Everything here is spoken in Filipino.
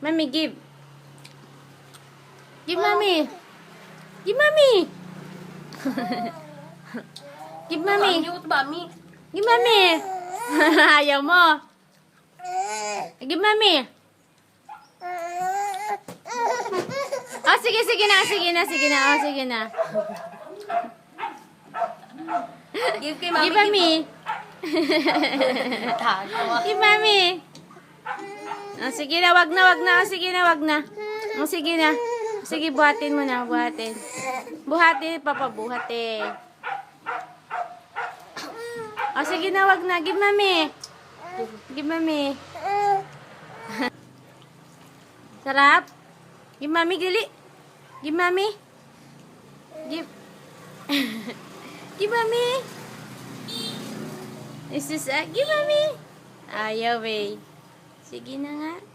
Mommy, give. Give mommy. Give mommy. Give mommy. Give mommy. Ayaw mo. Give mommy. Oh, sige, sige na, sige na, sige na. Oh, sige na. Give kay Give mommy. Give mommy. Oh, sige na, wag na, wag na. Oh, sige na, wag na. Oh, sige na. Sige, buhatin mo na, buhatin. Buhatin, papabuhatin. Oh, sige na, wag na. Give mommy. Give mommy. Sarap? Give mommy, gali. Give mommy. Give. Give mommy. Is this give mommy? Ayaw, eh. Sige na nga.